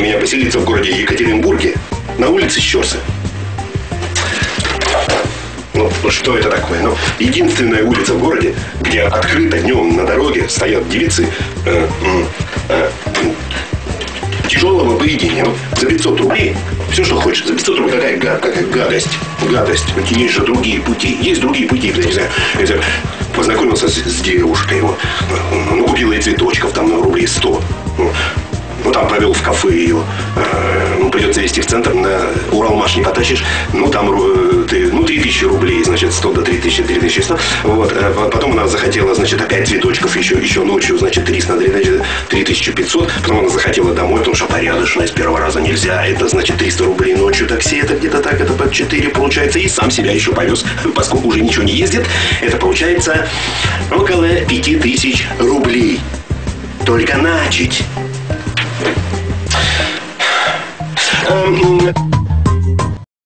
у меня поселиться в городе Екатеринбурге на улице Щерса. Ну, что это такое? Ну, единственная улица в городе, где открыто днем на дороге стоят девицы тяжелого поведения. Ну, за 500 рублей, все, что хочешь, за 500 рублей какая гадость. Гадость. Есть же другие пути. Есть другие пути. Не знаю, познакомился с девушкой, вот, ну, купил ей цветочков там на рублей 100. Ну, там провел в кафе ее. Ну, придется везти в центр, на Уралмаш не потащишь. Ну, там 3000 рублей, значит, 100 до 3000, 3100. Вот. Потом она захотела, значит, опять цветочков еще ночью, значит, 300 на 3500. Потом она захотела домой, потому что порядочно, с первого раза нельзя. Это, значит, 300 рублей ночью такси, это где-то так, это по 4 получается. И сам себя еще повез, поскольку уже ничего не ездит. Это получается около 5000 рублей. Только начать.